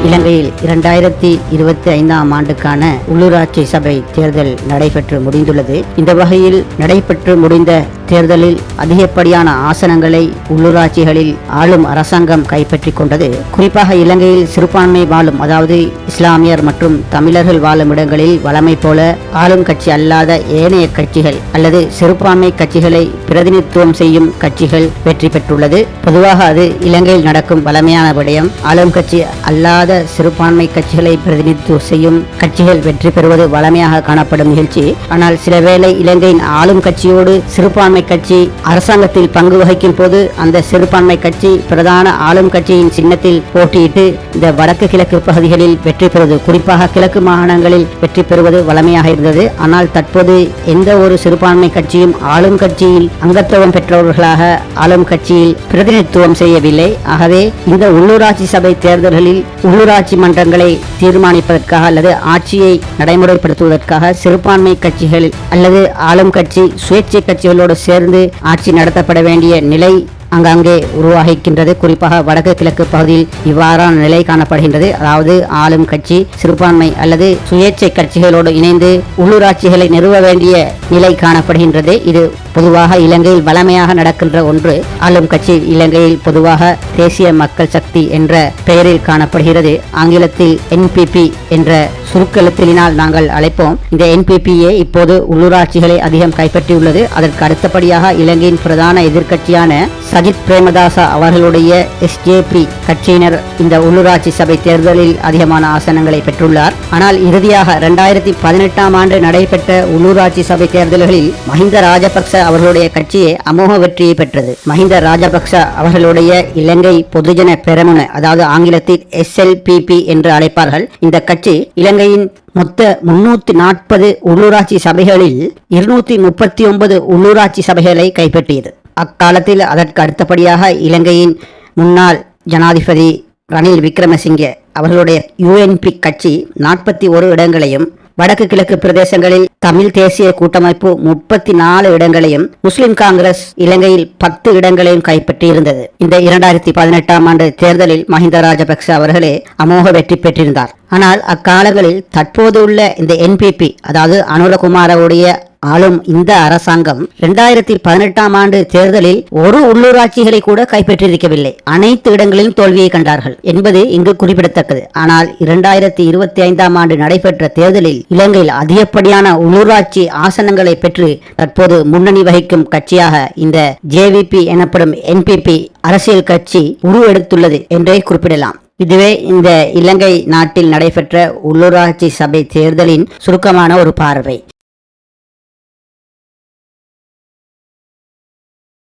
இலங்கையில் 2025ஆம் ஆண்டுக்கான உள்ளூராட்சி சபை தேர்தல் நடைபெற்று முடிந்துள்ளது. இந்த வகையில் நடைபெற்று முடிந்த தேர்தலில் அதிகப்படியான ஆசனங்களை உள்ளூராட்சிகளில் ஆளும் அரசாங்கம் கைப்பற்றிக் கொண்டது. குறிப்பாக இலங்கையில் சிறுபான்மை வாழும், அதாவது இஸ்லாமியர் மற்றும் தமிழர்கள் வாழும் இடங்களில் வழமை போல ஆளும் கட்சி அல்லாத ஏனைய கட்சிகள் அல்லது சிறுபான்மை கட்சிகளை பிரதிநிதித்துவம் செய்யும் கட்சிகள் வெற்றி பெற்றுள்ளது. பொதுவாக அது இலங்கையில் நடக்கும் வழமையான விடயம். ஆளும் கட்சி அல்லாத சிறுபான்மை கட்சிகளை பிரதிநிதித்துவம் செய்யும் கட்சிகள் வெற்றி பெறுவது வழமையாக காணப்படும் நிகழ்ச்சி. ஆனால் சில வேளை இலங்கையின் ஆளும் கட்சியோடு சிறுபான்மை கட்சி அரசாங்கத்தில் பங்கு வகிக்கும் போது அந்த சிறுபான்மை கட்சி பிரதான ஆளும் கட்சியின் சின்னத்தில் போட்டியிட்டு இந்த வடக்கு கிழக்கு பகுதிகளில் வெற்றி பெறுவது, குறிப்பாக கிழக்கு மாகாணங்களில் வெற்றி பெறுவது வழமையாக இருந்தது. ஆனால் தற்போது எந்த ஒரு சிறுபான்மை கட்சியும் ஆளும் கட்சியில் அங்கத்துவம் பெற்றவர்களாக ஆளும் கட்சியில் பிரதிநிதித்துவம் செய்யவில்லை. ஆகவே இந்த உள்ளூராட்சி சபை தேர்தல்களில் உள்ளூராட்சி மன்றங்களை தீர்மானிப்பதற்காக அல்லது ஆட்சியை நடைமுறைப்படுத்துவதற்காக சிறுபான்மை கட்சிகள் அல்லது ஆளும் கட்சி சுயேட்சை கட்சிகளோடு சேர்ந்து ஆட்சி நடத்தப்பட வேண்டிய நிலை அங்கங்கே உருவாகிக்கின்றது. குறிப்பாக வடக்கு கிழக்கு பகுதியில் இவ்வாறான நிலை காணப்படுகின்றது. அதாவது ஆளும் கட்சி சிறுபான்மை அல்லது சுயேட்சை கட்சிகளோடு இணைந்து உள்ளூராட்சிகளை நிறுவ வேண்டிய நிலை காணப்படுகின்றது. இது பொதுவாக இலங்கையில் வழமையாக நடக்கின்ற ஒன்று. ஆளும் கட்சி இலங்கையில் பொதுவாக தேசிய மக்கள் சக்தி என்ற பெயரில் காணப்படுகிறது. ஆங்கிலத்தில் NPP என்ற சுருக்கெழுத்தினால் நாங்கள் அழைப்போம். இந்த NPPயே இப்போது உள்ளூராட்சிகளை அதிகம் கைப்பற்றியுள்ளது. அதற்கு அடுத்தபடியாக இலங்கையின் பிரதான எதிர்க்கட்சியான சஜித் பிரேமதாசா அவர்களுடைய SJP கட்சியினர் இந்த உள்ளூராட்சி சபை தேர்தலில் அதிகமான ஆசனங்களை பெற்றுள்ளார். ஆனால் இறுதியாக 2018ஆம் ஆண்டு நடைபெற்ற உள்ளூராட்சி சபை தேர்தல்களில் மஹிந்த ராஜபக்ச அவர்களுடைய கட்சியே அமோக வெற்றியை பெற்றது. மஹிந்த ராஜபக்ச அவர்களுடைய இலங்கை பொதுஜன பெரமுன, அதாவது ஆங்கிலத்தில் SLPP என்று அழைப்பார்கள், இந்த கட்சி இலங்கையின் மொத்த 340 உள்ளூராட்சி சபைகளில் 239 உள்ளூராட்சி சபைகளை கைப்பற்றியது. அக்காலத்தில் அதற்கு அடுத்தபடியாக இலங்கையின் முன்னாள் ஜனாதிபதி ரணில் விக்ரமசிங்கே அவர்களுடைய UNP கட்சி 41 இடங்களையும், வடக்கு கிழக்கு பிரதேசங்களில் தமிழ் தேசிய கூட்டமைப்பு 34 இடங்களையும், முஸ்லிம் காங்கிரஸ் இலங்கையில் 10 இடங்களையும் கைப்பற்றியிருந்தது. இந்த 2018ஆம் ஆண்டு தேர்தலில் மஹிந்த ராஜபக்ச அவர்களே அமோக வெற்றி பெற்றிருந்தார். ஆனால் அக்காலங்களில் தற்போது உள்ள இந்த NPP, அதாவது அனுரகுமாரவுடைய ஆளும் இந்த அரசாங்கம் 2018ஆம் ஆண்டு தேர்தலில் ஒரு உள்ளூராட்சிகளை கூட கைப்பற்றியிருக்கவில்லை. அனைத்து இடங்களிலும் தோல்வியை கண்டார்கள் என்பது இங்கு குறிப்பிடத்தக்கது. ஆனால் 2025ஆம் ஆண்டு நடைபெற்ற தேர்தலில் இலங்கையில் அதிகப்படியான உள்ளூராட்சி ஆசனங்களை பெற்று தற்போது முன்னணி வகிக்கும் கட்சியாக இந்த JVP எனப்படும் NPP அரசியல் கட்சி உருவெடுத்துள்ளது என்றே குறிப்பிடலாம். இதுவே இந்த இலங்கை நாட்டில் நடைபெற்ற உள்ளூராட்சி சபை தேர்தலின் சுருக்கமான ஒரு பார்வை.